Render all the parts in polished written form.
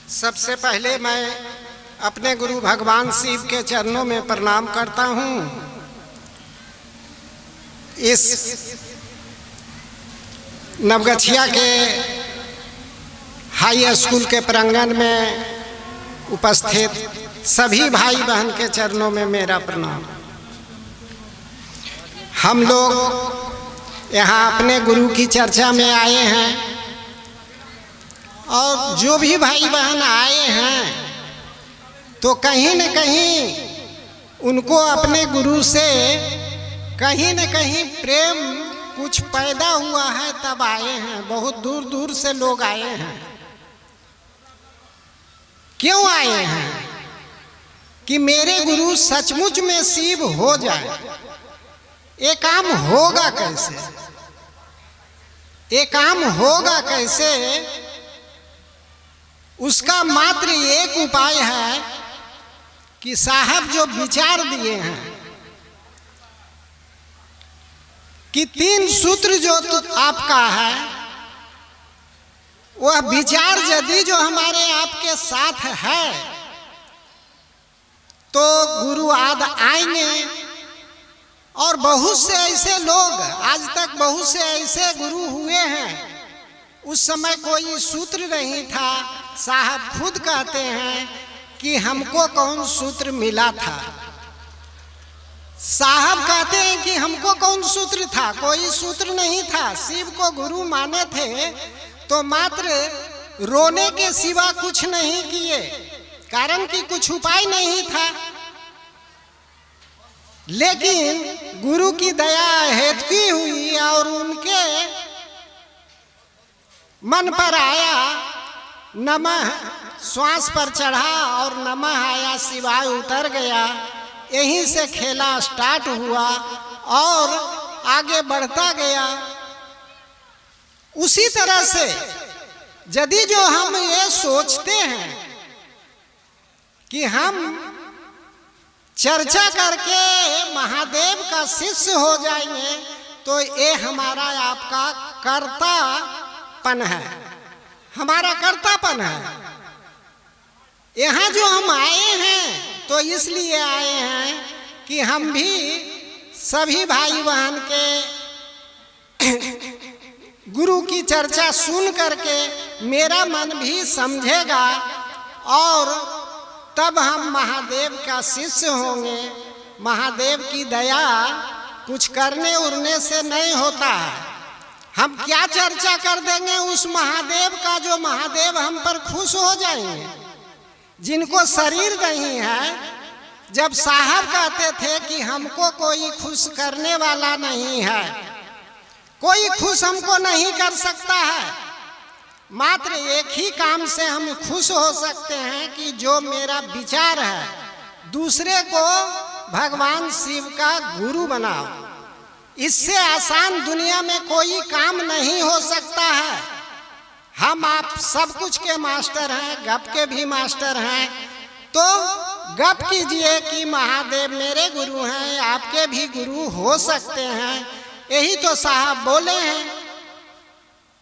सबसे पहले मैं अपने गुरु भगवान शिव के चरणों में प्रणाम करता हूँ। इस नवगछिया के हाई स्कूल के प्रांगण में उपस्थित सभी भाई बहन के चरणों में मेरा प्रणाम। हम लोग यहाँ अपने गुरु की चर्चा में आए हैं और जो भी भाई बहन आए हैं तो कहीं न कहीं उनको अपने गुरु से कहीं न कहीं प्रेम कुछ पैदा हुआ है, तब आए हैं। बहुत दूर दूर से लोग आए हैं। क्यों आए हैं? कि मेरे गुरु सचमुच में शिव हो जाए। ये काम होगा कैसे? ये काम होगा कैसे? उसका मात्र एक उपाय है कि साहब जो विचार दिए हैं कि 3 सूत्र जो आपका है, वह विचार यदि जो हमारे आपके साथ है तो गुरु आद आएंगे। और बहुत से ऐसे लोग आज तक बहुत से ऐसे गुरु हुए हैं, उस समय कोई सूत्र नहीं था। साहब खुद कहते हैं कि हमको कौन सूत्र मिला था। साहब कहते हैं कि हमको कौन सूत्र था, कोई सूत्र नहीं था। शिव को गुरु माने थे तो मात्र रोने के सिवा कुछ नहीं किए, कारण कि कुछ उपाय नहीं था। लेकिन गुरु की दया हेतु हुई और उनके मन पर आया, नमः श्वास पर चढ़ा और नमः आया, शिवाय उतर गया। यहीं से खेला स्टार्ट हुआ और आगे बढ़ता गया। उसी तरह से यदि जो हम ये सोचते हैं कि हम चर्चा करके महादेव का शिष्य हो जाएंगे, तो ये हमारा आपका कर्तापन है, हमारा कर्तापन है। यहाँ जो हम आए हैं तो इसलिए आए हैं कि हम भी सभी भाई बहन के गुरु की चर्चा सुन करके मेरा मन भी समझेगा और तब हम महादेव का शिष्य होंगे। महादेव की दया कुछ करने उड़ने से नहीं होता है। हम क्या चर्चा कर देंगे उस महादेव का, जो महादेव हम पर खुश हो जाएंगे। जिनको शरीर नहीं है, जब साहब कहते थे कि हमको कोई खुश करने वाला नहीं है, कोई खुश हमको नहीं कर सकता है, मात्र एक ही काम से हम खुश हो सकते हैं कि जो मेरा विचार है, दूसरे को भगवान शिव का गुरु बनाओ। इससे आसान दुनिया में कोई काम नहीं हो सकता है। हम आप सब कुछ के मास्टर हैं, गप के भी मास्टर हैं, तो गप कीजिए कि महादेव मेरे गुरु हैं, आपके भी गुरु हो सकते हैं। यही तो साहब बोले हैं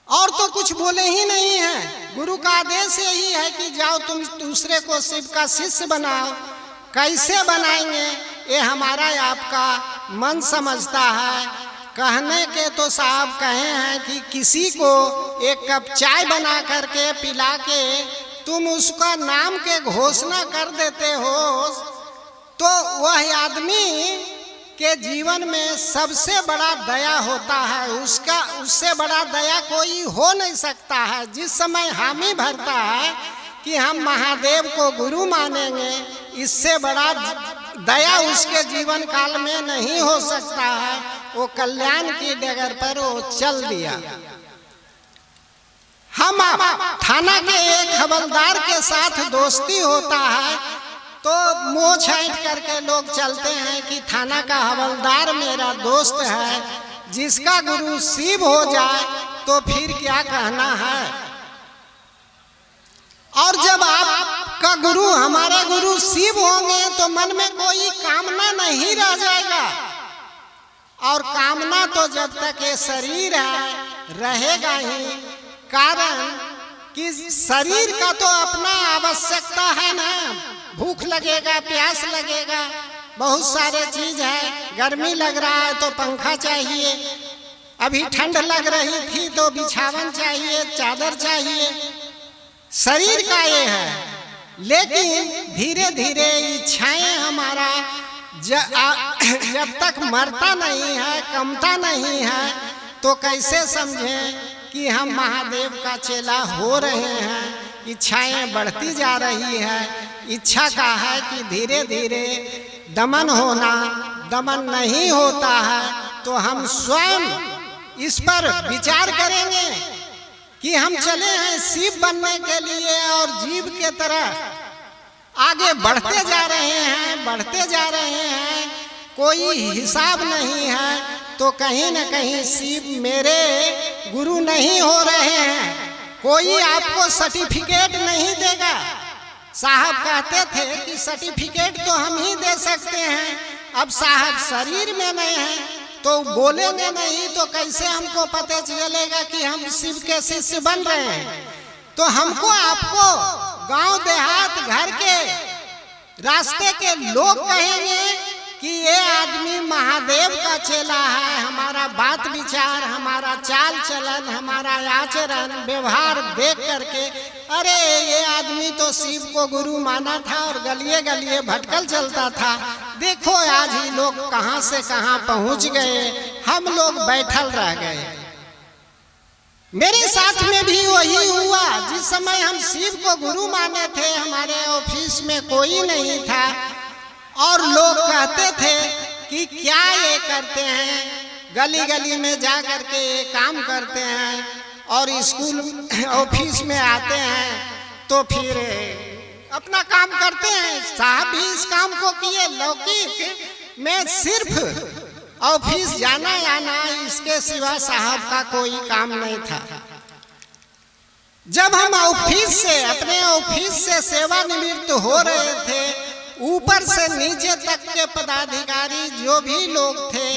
और तो कुछ बोले ही नहीं है। गुरु का आदेश यही है कि जाओ तुम दूसरे को शिव का शिष्य बनाओ। कैसे बनाएंगे ये हमारा आपका मन समझता है। कहने के तो साहब कहे हैं कि किसी को एक कप चाय बना करके पिला के तुम उसका नाम के घोषणा कर देते हो, तो वह आदमी के जीवन में सबसे बड़ा दया होता है। उससे बड़ा दया कोई हो नहीं सकता है। जिस समय हामी भरता है कि हम महादेव को गुरु मानेंगे, इससे बड़ा दया उसके जीवन काल में नहीं हो सकता है। वो कल्याण की डगर पर वो चल दिया। हम थाना के एक हवलदार के साथ दोस्ती होता है तो मुंह छांट करके लोग चलते हैं कि थाना का हवलदार मेरा दोस्त है, जिसका गुरु शिव हो जाए तो फिर क्या कहना है। और जब आपका गुरु हमारे गुरु शिव होंगे तो मन में कोई कामना नहीं रह जाएगा। और कामना तो जब तक ये शरीर है रहेगा ही, कारण कि शरीर का तो अपना आवश्यकता है ना, भूख लगेगा, प्यास लगेगा, बहुत सारे चीज है, गर्मी लग रहा है तो पंखा चाहिए, अभी ठंड लग रही थी तो बिछावन चाहिए, चादर चाहिए, शरीर का ये है। लेकिन धीरे धीरे इच्छाएं हमारा जब तक मरता नहीं है, कमता नहीं है, तो कैसे समझें कि हम महादेव का चेला हो रहे हैं। इच्छाएं बढ़ती जा रही है। इच्छा का है कि धीरे धीरे दमन होना, दमन नहीं होता है तो हम स्वयं इस पर विचार करेंगे कि हम चले हैं शिव बनने के लिए और जीव के तरह आगे बढ़ते जा रहे हैं, बढ़ते जा रहे हैं, कोई हिसाब नहीं है, तो कहीं न कहीं शिव मेरे गुरु नहीं हो रहे हैं। कोई आपको सर्टिफिकेट नहीं देगा। साहब कहते थे कि सर्टिफिकेट तो हम ही दे सकते हैं, अब साहब शरीर में नहीं है तो बोलेंगे नहीं तो कैसे हमको पता चलेगा कि हम शिव के शिष्य बन रहे हैं। तो हमको आपको गांव देहात घर के रास्ते के लोग कहेंगे कि ये आदमी महादेव का चेला है। हमारा बात विचार, हमारा चाल चलन, हमारा आचरण व्यवहार देख करके अरे ये आदमी तो शिव को गुरु माना था और गलिए गलिए भटकल चलता था, देखो आज ही लोग कहां से कहां पहुंच गए, हम लोग बैठल रह गए। मेरे साथ में भी वही हुआ। जिस समय हम शिव को गुरु माने थे, हमारे ऑफिस में कोई नहीं था और लोग कहते थे कि क्या ये करते हैं, गली गली में जा करके ये काम करते हैं और स्कूल ऑफिस में आते हैं तो फिर अपना काम करते हैं। साहब भी इस काम को किए, लौकिक में सिर्फ ऑफिस जाना आना, इसके सिवा साहब का कोई काम नहीं था। जब हम ऑफिस से, अपने ऑफिस से सेवानिवृत्त हो रहे थे, ऊपर से नीचे तक के पदाधिकारी जो भी लोग थे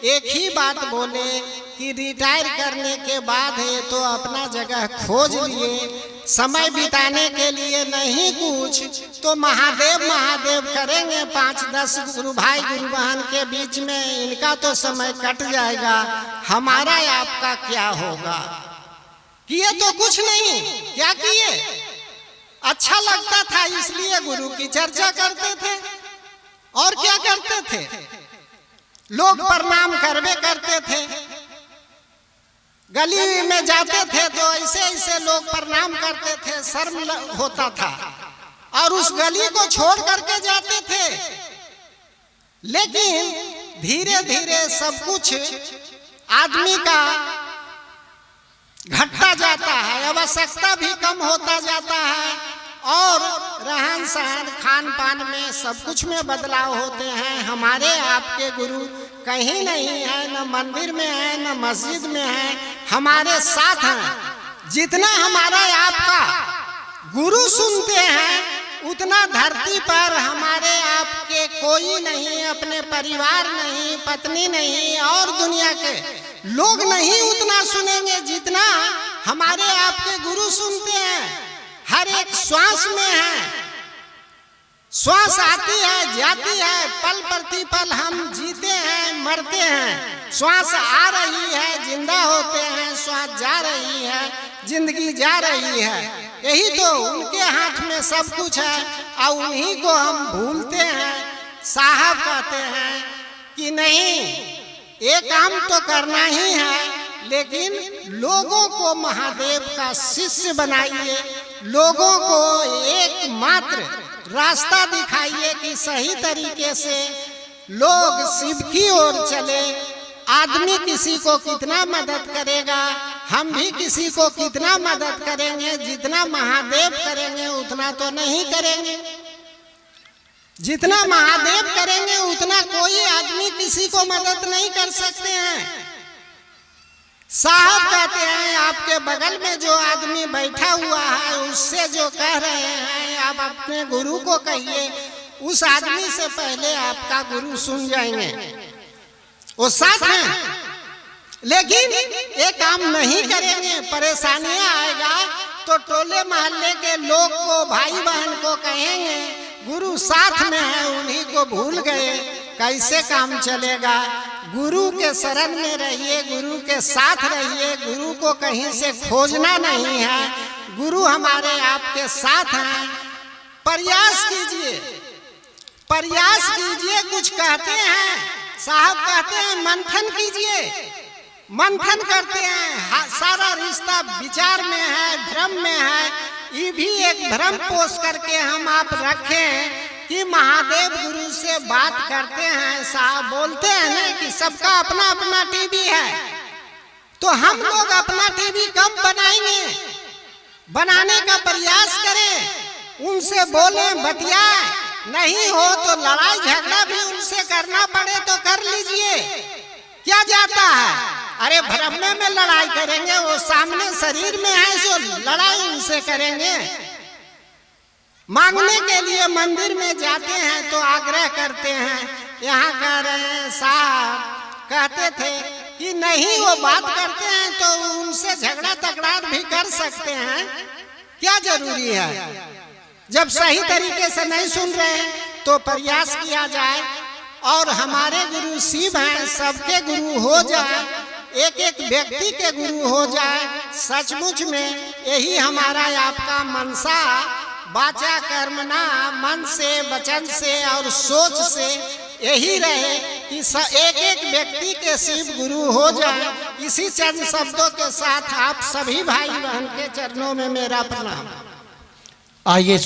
एक ही बात बोले कि रिटायर करने के बाद ये तो अपना जगह खोज लिए, समय बिताने के लिए नहीं कुछ तो महादेव महादेव करेंगे 5-10 गुरु भाई गुरु बहन के बीच में, इनका तो समय कट जाएगा, हमारा आपका क्या होगा। किए तो कुछ नहीं, क्या किए, अच्छा लगता था इसलिए गुरु की चर्चा करते थे और क्या करते थे, लोग प्रणाम करवे करते थे, गली में जाते थे तो ऐसे ऐसे लोग प्रणाम करते थे, शर्म होता था और उस गली को छोड़ करके जाते थे। लेकिन धीरे धीरे सब कुछ आदमी का घटता जाता है, आवश्यकता भी कम होता जाता है और रहन सहन खान पान में सब कुछ में बदलाव होते हैं। हमारे आपके गुरु कहीं नहीं है, न मंदिर में है न मस्जिद में है, हमारे साथ हैं। जितना हमारा आपका गुरु सुनते हैं उतना धरती पर हमारे आपके कोई नहीं, अपने परिवार नहीं, पत्नी नहीं और दुनिया के लोग नहीं उतना सुनेंगे जितना हमारे आपके गुरु सुनते हैं। हर एक श्वास में है, श्वास आती है जाती है, पल प्रति पल हम जीते हैं मरते हैं, श्वास आ रही है जिंदा होते हैं, श्वास जा रही है जिंदगी जा रही है। यही तो उनके हाथ में सब कुछ है और उन्हीं को हम भूलते हैं। साहब कहते हैं कि नहीं, ये काम तो करना ही है, लेकिन लोगों को महादेव का शिष्य बनाइए, लोगों को एकमात्र रास्ता दिखाइए कि सही तरीके से लोग शिव की ओर चले। आदमी किसी को कितना मदद करेगा, हम भी किसी को कितना मदद करेंगे, जितना महादेव करेंगे उतना तो नहीं करेंगे। जितना महादेव करेंगे उतना कोई आदमी किसी को मदद नहीं कर सकते हैं। साहब कहते हैं आपके बगल में जो आदमी बैठा हुआ है उससे जो कह रहे हैं आप अपने गुरु को कहिए, उस आदमी से पहले आपका गुरु सुन जाएंगे। वो साथ हैं लेकिन ये काम नहीं करेंगे, परेशानियां आएगा तो तो टोले मोहल्ले के लोग को, भाई बहन को कहेंगे गुरु साथ में है, उन्हीं को भूल गए, कैसे काम चलेगा। गुरु के शरण में रहिए, गुरु के साथ रहिए, गुरु को कहीं से खोजना नहीं है, गुरु हमारे आपके साथ हैं। प्रयास कीजिए, प्रयास कीजिए। कुछ कहते हैं साहब, कहते हैं मंथन कीजिए, मंथन करते हैं, सारा रिश्ता विचार में है, भ्रम में है। ये भी एक भ्रम पोष करके हम आप रखें कि महादेव गुरु से बात करते हैं। साहब बोलते हैं ना कि सबका अपना अपना टीवी है, तो हम लोग अपना टीवी कम बनाएंगे, बनाने का प्रयास करें, उनसे बोले, बतियाए। नहीं हो तो लड़ाई झगड़ा भी उनसे करना पड़े तो कर लीजिए, क्या जाता है। अरे भ्रमने में लड़ाई करेंगे, वो सामने शरीर में है, जो लड़ाई उनसे करेंगे। मांगने के लिए मंदिर में जाते हैं तो आग्रह करते हैं, यहाँ कह रहे हैं साहब कहते थे कि नहीं, वो बात करते हैं तो उनसे झगड़ा तकरार भी कर सकते हैं, क्या जरूरी है। जब सही तरीके से नहीं सुन रहे तो प्रयास किया जाए और हमारे गुरु शिव हैं, सबके गुरु हो जाए, एक एक व्यक्ति के गुरु हो जाए। सचमुच में यही हमारा आपका मनसा, वाचा कर्मणा, मन से, वचन से और सोच से यही रहे कि एक एक व्यक्ति के शिव गुरु हो जाए। इसी चंद शब्दों के साथ आप सभी भाई बहन के चरणों में मेरा प्रणाम। आइए